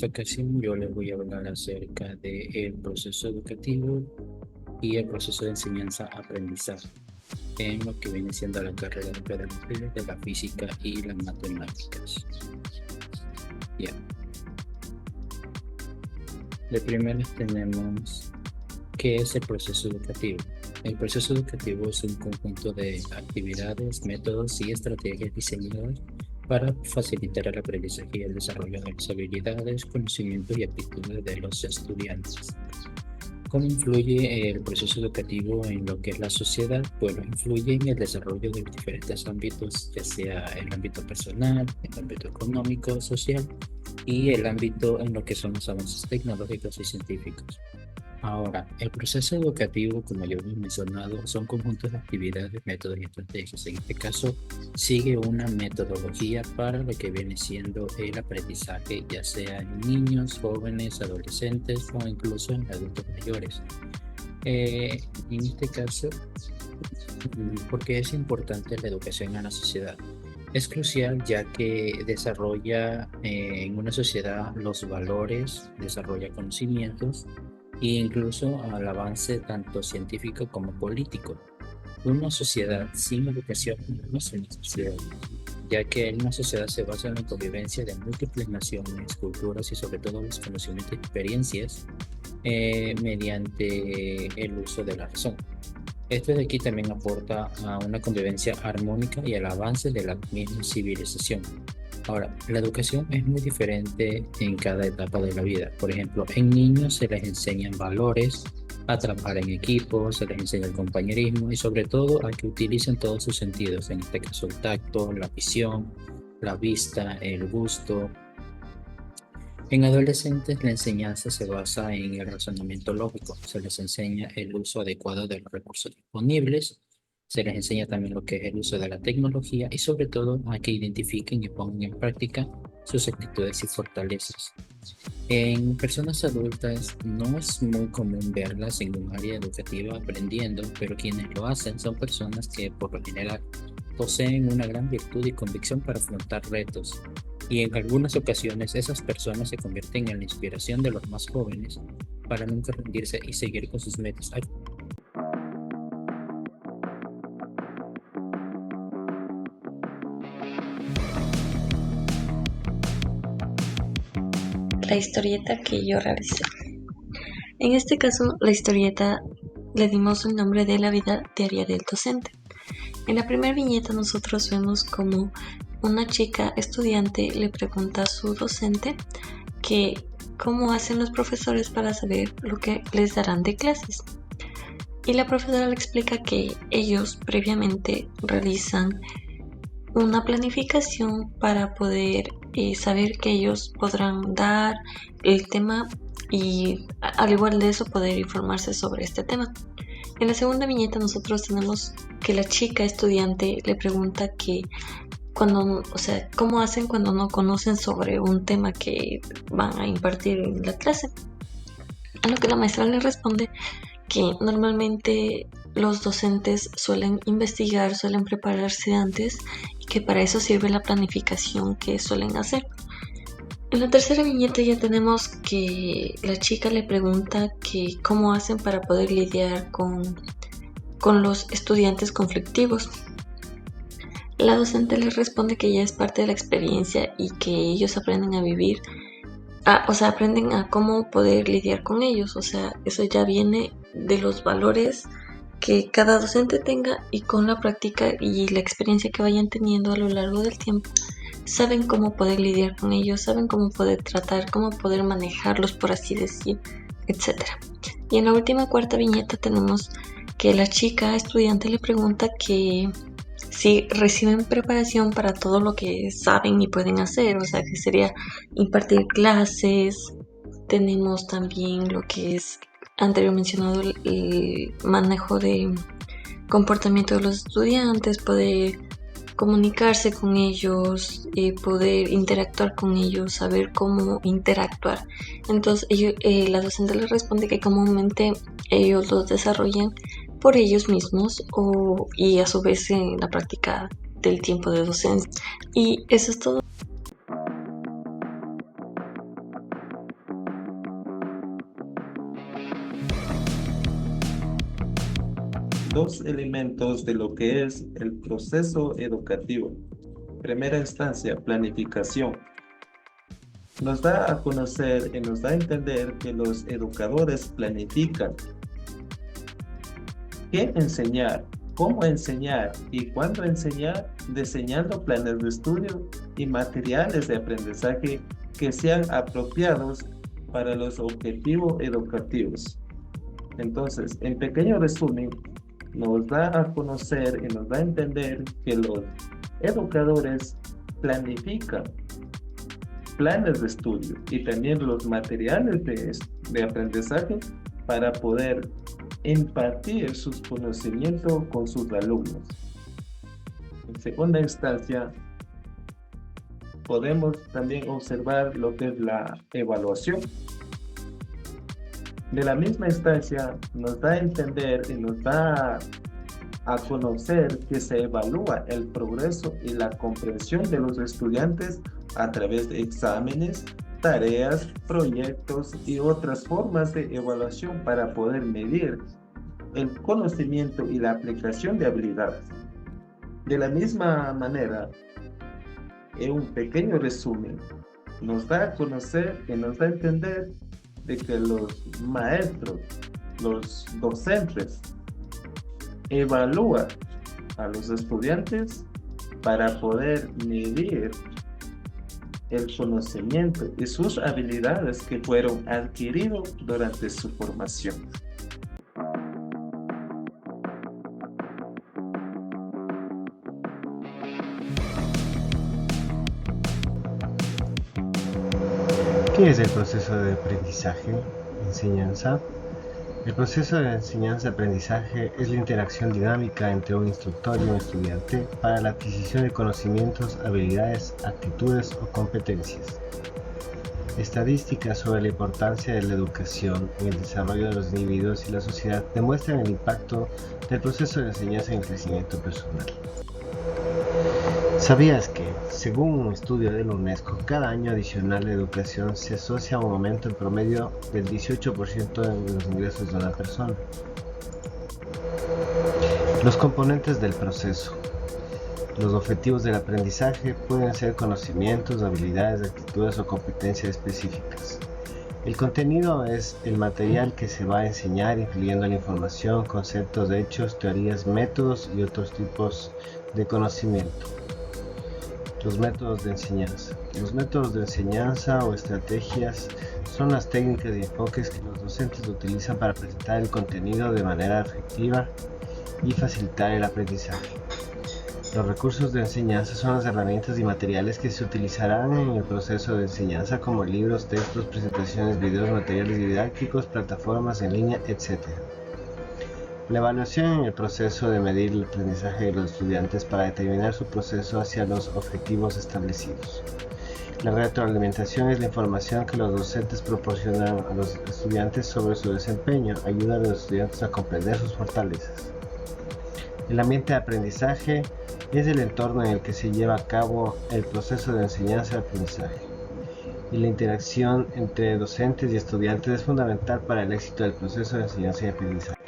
esta ocasión yo les voy a hablar acerca del proceso educativo y el proceso de enseñanza-aprendizaje en lo que viene siendo la carrera de pedagogía de la física y las matemáticas. Bien, de primero tenemos qué es el proceso educativo. El proceso educativo es un conjunto de actividades, métodos y estrategias diseñadas para facilitar el aprendizaje y el desarrollo de las habilidades, conocimientos y actitudes de los estudiantes. ¿Cómo influye el proceso educativo en lo que es la sociedad? Bueno, influye en el desarrollo de diferentes ámbitos, ya sea el ámbito personal, el ámbito económico, social y el ámbito en lo que son los avances tecnológicos y científicos. Ahora, el proceso educativo, como ya hemos mencionado, son conjuntos de actividades, métodos y estrategias. En este caso, sigue una metodología para lo que viene siendo el aprendizaje, ya sea en niños, jóvenes, adolescentes o incluso en adultos mayores. En este caso, ¿por qué es importante la educación en la sociedad? Es crucial ya que desarrolla en una sociedad los valores, desarrolla conocimientos e incluso al avance tanto científico como político. Una sociedad sin educación no es una sociedad, ya que en una sociedad se basa en la convivencia de múltiples naciones, culturas y sobre todo los conocimientos y experiencias mediante el uso de la razón. Esto de aquí también aporta a una convivencia armónica y al avance de la misma civilización. Ahora, la educación es muy diferente en cada etapa de la vida. Por ejemplo, en niños se les enseñan valores, a trabajar en equipo, se les enseña el compañerismo y sobre todo a que utilicen todos sus sentidos, en este caso el tacto, la visión, la vista, el gusto. En adolescentes la enseñanza se basa en el razonamiento lógico, se les enseña el uso adecuado de los recursos disponibles, se les enseña también lo que es el uso de la tecnología y sobre todo a que identifiquen y pongan en práctica sus actitudes y fortalezas. En personas adultas no es muy común verlas en un área educativa aprendiendo, pero quienes lo hacen son personas que por lo general poseen una gran virtud y convicción para afrontar retos. Y en algunas ocasiones esas personas se convierten en la inspiración de los más jóvenes para nunca rendirse y seguir con sus metas. La historieta que yo realicé. En este caso, la historieta le dimos el nombre de la vida diaria del docente. En la primera viñeta nosotros vemos como una chica estudiante le pregunta a su docente que cómo hacen los profesores para saber lo que les darán de clases. Y la profesora le explica que ellos previamente realizan una planificación para poder saber que ellos podrán dar el tema y al igual de eso poder informarse sobre este tema. En la segunda viñeta nosotros tenemos que la chica estudiante le pregunta que cómo hacen cuando no conocen sobre un tema que van a impartir en la clase. A lo que la maestra le responde que normalmente los docentes suelen investigar, suelen prepararse antes y que para eso sirve la planificación que suelen hacer. En la tercera viñeta ya tenemos que la chica le pregunta que cómo hacen para poder lidiar con los estudiantes conflictivos. La docente le responde que ya es parte de la experiencia y que ellos aprenden a vivir, aprenden a cómo poder lidiar con ellos, eso ya viene de los valores que cada docente tenga y con la práctica y la experiencia que vayan teniendo a lo largo del tiempo, saben cómo poder lidiar con ellos, saben cómo poder tratar, cómo poder manejarlos, por así decir, etc. Y en la última cuarta viñeta tenemos que la chica estudiante le pregunta que si reciben preparación para todo lo que saben y pueden hacer, que sería impartir clases. Tenemos también lo que es anterior mencionado el manejo de comportamiento de los estudiantes, poder comunicarse con ellos, poder interactuar con ellos, saber cómo interactuar. Entonces la docente les responde que comúnmente ellos los desarrollan por ellos mismos y a su vez en la práctica del tiempo de docencia. Y eso es todo. dos elementos de lo que es el proceso educativo. Primera instancia, planificación. Nos da a conocer y nos da a entender que los educadores planifican qué enseñar, cómo enseñar y cuándo enseñar, diseñando planes de estudio y materiales de aprendizaje que sean apropiados para los objetivos educativos. Entonces, en pequeño resumen, nos da a conocer y nos da a entender que los educadores planifican planes de estudio y también los materiales de aprendizaje para poder impartir sus conocimientos con sus alumnos. En segunda instancia, podemos también observar lo que es la evaluación. De la misma instancia, nos da a entender y nos da a conocer que se evalúa el progreso y la comprensión de los estudiantes a través de exámenes, tareas, proyectos y otras formas de evaluación para poder medir el conocimiento y la aplicación de habilidades. De la misma manera, en un pequeño resumen, nos da a conocer y nos da a entender de que los maestros, los docentes, evalúan a los estudiantes para poder medir el conocimiento y sus habilidades que fueron adquiridos durante su formación. ¿Qué es el proceso de aprendizaje, enseñanza? El proceso de enseñanza-aprendizaje es la interacción dinámica entre un instructor y un estudiante para la adquisición de conocimientos, habilidades, actitudes o competencias. Estadísticas sobre la importancia de la educación en el desarrollo de los individuos y la sociedad demuestran el impacto del proceso de enseñanza en el crecimiento personal. ¿Sabías que, según un estudio de la UNESCO, cada año adicional de educación se asocia a un aumento en promedio del 18% en los ingresos de una persona? Los componentes del proceso. Los objetivos del aprendizaje pueden ser conocimientos, habilidades, actitudes o competencias específicas. El contenido es el material que se va a enseñar, incluyendo la información, conceptos, hechos, teorías, métodos y otros tipos de conocimiento. Los métodos de enseñanza. Los métodos de enseñanza o estrategias son las técnicas y enfoques que los docentes utilizan para presentar el contenido de manera efectiva y facilitar el aprendizaje. Los recursos de enseñanza son las herramientas y materiales que se utilizarán en el proceso de enseñanza, como libros, textos, presentaciones, videos, materiales didácticos, plataformas en línea, etc. La evaluación en el proceso de medir el aprendizaje de los estudiantes para determinar su proceso hacia los objetivos establecidos. La retroalimentación es la información que los docentes proporcionan a los estudiantes sobre su desempeño, ayuda a los estudiantes a comprender sus fortalezas. El ambiente de aprendizaje es el entorno en el que se lleva a cabo el proceso de enseñanza y aprendizaje. Y la interacción entre docentes y estudiantes es fundamental para el éxito del proceso de enseñanza y aprendizaje.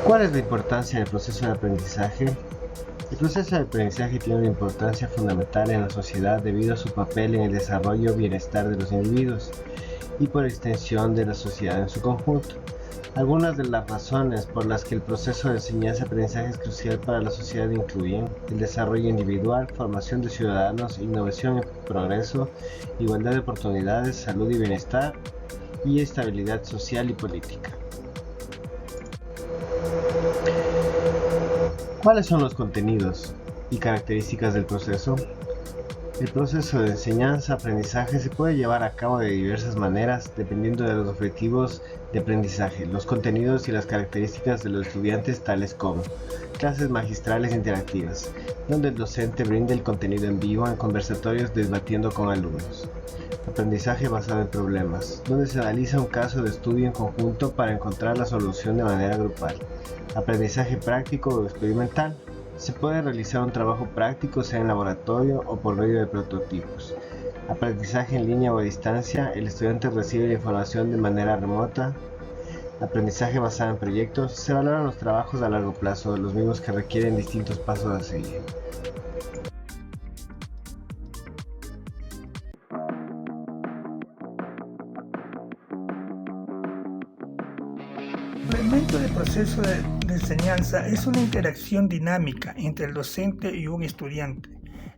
¿Cuál es la importancia del proceso de aprendizaje? El proceso de aprendizaje tiene una importancia fundamental en la sociedad debido a su papel en el desarrollo y bienestar de los individuos y por extensión de la sociedad en su conjunto. Algunas de las razones por las que el proceso de enseñanza-aprendizaje es crucial para la sociedad incluyen el desarrollo individual, formación de ciudadanos, innovación y progreso, igualdad de oportunidades, salud y bienestar, y estabilidad social y política. ¿Cuáles son los contenidos y características del proceso? El proceso de enseñanza-aprendizaje se puede llevar a cabo de diversas maneras dependiendo de los objetivos de aprendizaje, los contenidos y las características de los estudiantes, tales como clases magistrales interactivas, donde el docente brinda el contenido en vivo en conversatorios debatiendo con alumnos. Aprendizaje basado en problemas, donde se analiza un caso de estudio en conjunto para encontrar la solución de manera grupal. Aprendizaje práctico o experimental. Se puede realizar un trabajo práctico, sea en laboratorio o por medio de prototipos. Aprendizaje en línea o a distancia. El estudiante recibe la información de manera remota. aprendizaje basado en proyectos, se valoran los trabajos a largo plazo, los mismos que requieren distintos pasos a seguir. El elemento del proceso de enseñanza es una interacción dinámica entre el docente y un estudiante,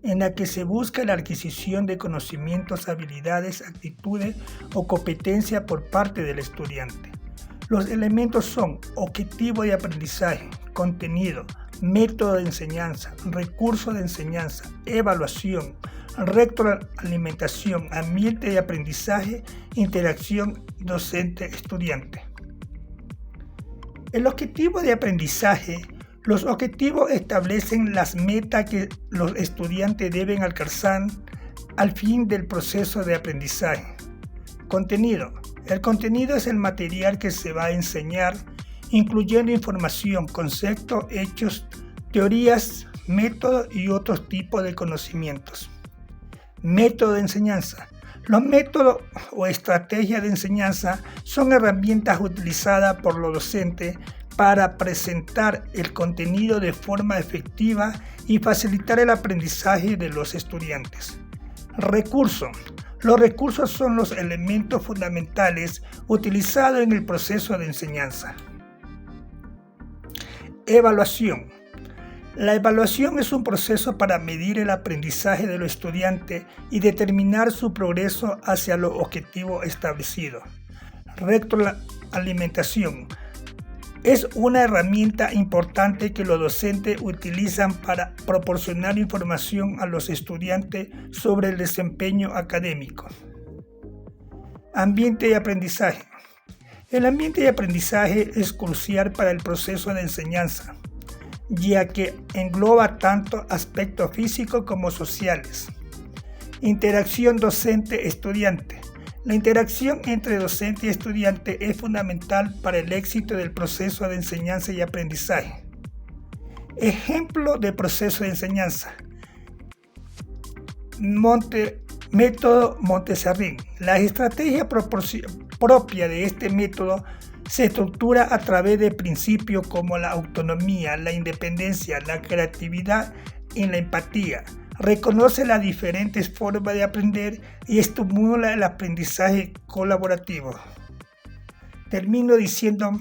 en la que se busca la adquisición de conocimientos, habilidades, actitudes o competencias por parte del estudiante. Los elementos son objetivo de aprendizaje, contenido, método de enseñanza, recurso de enseñanza, evaluación, retroalimentación, ambiente de aprendizaje, interacción docente-estudiante. El objetivo de aprendizaje. Los objetivos establecen las metas que los estudiantes deben alcanzar al fin del proceso de aprendizaje. Contenido. El contenido es el material que se va a enseñar, incluyendo información, conceptos, hechos, teorías, métodos y otros tipos de conocimientos. Método de enseñanza. Los métodos o estrategias de enseñanza son herramientas utilizadas por los docentes para presentar el contenido de forma efectiva y facilitar el aprendizaje de los estudiantes. Recursos. Los recursos son los elementos fundamentales utilizados en el proceso de enseñanza. Evaluación. La evaluación es un proceso para medir el aprendizaje de los estudiantes y determinar su progreso hacia los objetivos establecidos. Retroalimentación. Es una herramienta importante que los docentes utilizan para proporcionar información a los estudiantes sobre el desempeño académico. Ambiente de aprendizaje. El ambiente de aprendizaje es crucial para el proceso de enseñanza, ya que engloba tanto aspectos físicos como sociales. Interacción docente-estudiante. La interacción entre docente y estudiante es fundamental para el éxito del proceso de enseñanza y aprendizaje. Ejemplo de proceso de enseñanza. Método Montessori. La estrategia propia de este método se estructura a través de principios como la autonomía, la independencia, la creatividad y la empatía. Reconoce las diferentes formas de aprender y estimula el aprendizaje colaborativo. Termino diciendo,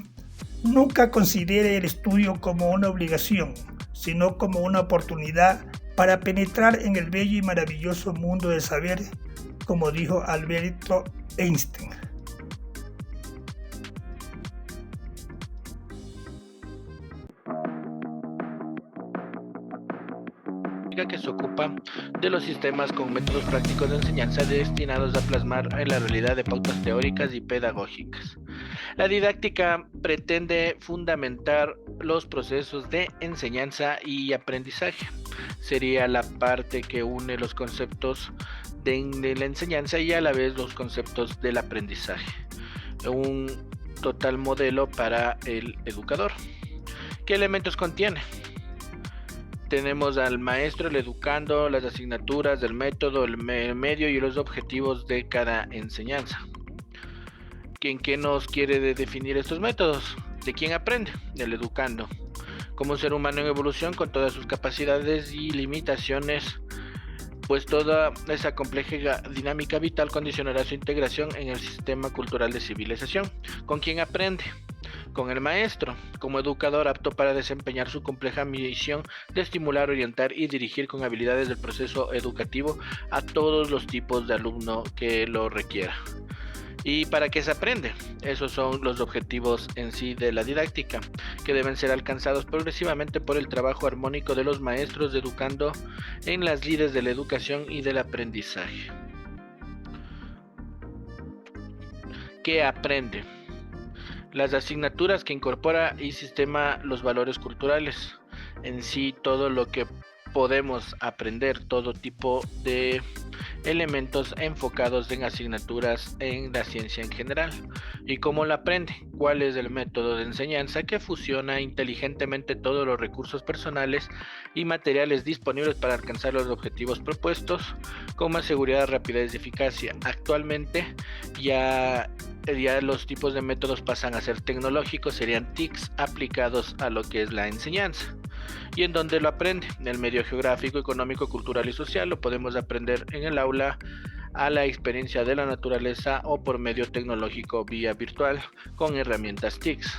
nunca considere el estudio como una obligación, sino como una oportunidad para penetrar en el bello y maravilloso mundo del saber, como dijo Albert Einstein. Que se ocupa de los sistemas con métodos prácticos de enseñanza destinados a plasmar en la realidad de pautas teóricas y pedagógicas. La didáctica pretende fundamentar los procesos de enseñanza y aprendizaje. Sería la parte que une los conceptos de la enseñanza y a la vez los conceptos del aprendizaje. Un total modelo para el educador. ¿Qué elementos contiene? Tenemos al maestro, el educando, las asignaturas, el método, el medio y los objetivos de cada enseñanza. ¿Qué nos quiere definir estos métodos? ¿De quién aprende? Del educando. Como un ser humano en evolución con todas sus capacidades y limitaciones, pues toda esa compleja dinámica vital condicionará su integración en el sistema cultural de civilización. ¿Con quién aprende? Con el maestro, como educador apto para desempeñar su compleja misión de estimular, orientar y dirigir con habilidades del proceso educativo a todos los tipos de alumno que lo requiera. ¿Y para qué se aprende? Esos son los objetivos en sí de la didáctica, que deben ser alcanzados progresivamente por el trabajo armónico de los maestros educando en las lides de la educación y del aprendizaje. ¿Qué aprende? Las asignaturas que incorpora y sistema los valores culturales, en sí todo lo que podemos aprender todo tipo de elementos enfocados en asignaturas en la ciencia en general. ¿Y cómo la aprende? ¿Cuál es el método de enseñanza que fusiona inteligentemente todos los recursos personales y materiales disponibles para alcanzar los objetivos propuestos con más seguridad, rapidez y eficacia? Actualmente ya los tipos de métodos pasan a ser tecnológicos, serían TICs aplicados a lo que es la enseñanza. ¿Y en dónde lo aprende? En el medio geográfico, económico, cultural y social. Lo podemos aprender en el aula, a la experiencia de la naturaleza o por medio tecnológico vía virtual con herramientas TICs.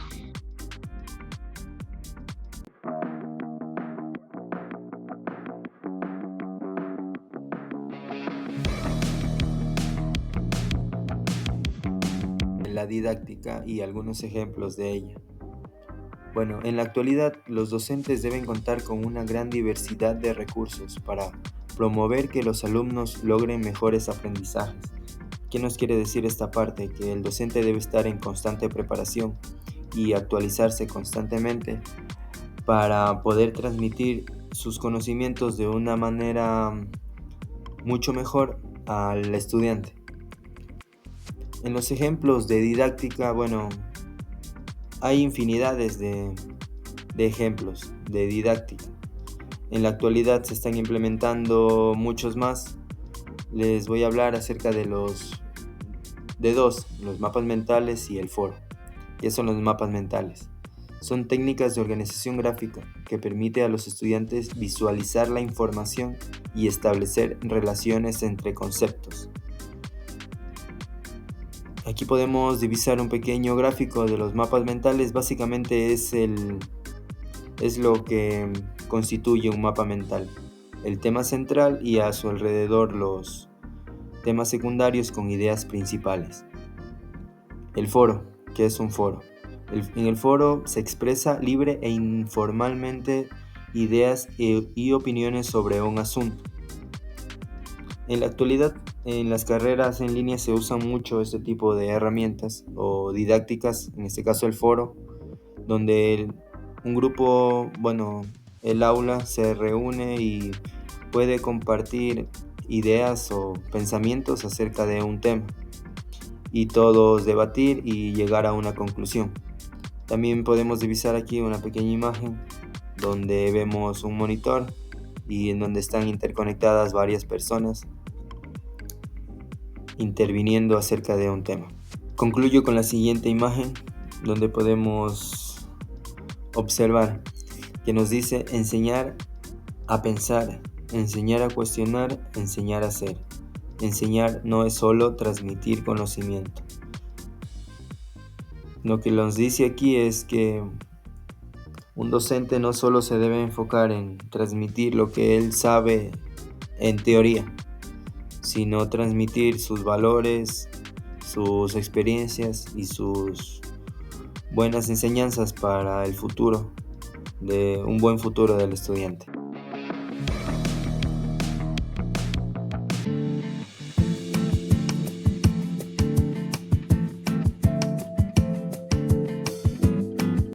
La didáctica y algunos ejemplos de ella. Bueno, en la actualidad los docentes deben contar con una gran diversidad de recursos para promover que los alumnos logren mejores aprendizajes. ¿Qué nos quiere decir esta parte? Que el docente debe estar en constante preparación y actualizarse constantemente para poder transmitir sus conocimientos de una manera mucho mejor al estudiante. En los ejemplos de didáctica, bueno, hay infinidades de ejemplos de didáctica. En la actualidad se están implementando muchos más. Les voy a hablar acerca de los mapas mentales y el foro. ¿Qué son los mapas mentales? Son técnicas de organización gráfica que permite a los estudiantes visualizar la información y establecer relaciones entre conceptos. Aquí podemos divisar un pequeño gráfico de los mapas mentales. Básicamente es lo que constituye un mapa mental. El tema central y a su alrededor los temas secundarios con ideas principales. El foro. ¿Qué es un foro? En el foro se expresa libre e informalmente ideas y opiniones sobre un asunto. En la actualidad, en las carreras en línea se usan mucho este tipo de herramientas o didácticas, en este caso el foro, donde un grupo, el aula se reúne y puede compartir ideas o pensamientos acerca de un tema y todos debatir y llegar a una conclusión. También podemos divisar aquí una pequeña imagen donde vemos un monitor y en donde están interconectadas varias personas interviniendo acerca de un tema. Concluyo con la siguiente imagen donde podemos observar que nos dice enseñar a pensar, enseñar a cuestionar, enseñar a ser. Enseñar no es solo transmitir conocimiento. Lo que nos dice aquí es que un docente no solo se debe enfocar en transmitir lo que él sabe en teoría, sino transmitir sus valores, sus experiencias y sus buenas enseñanzas para el futuro, de un buen futuro del estudiante.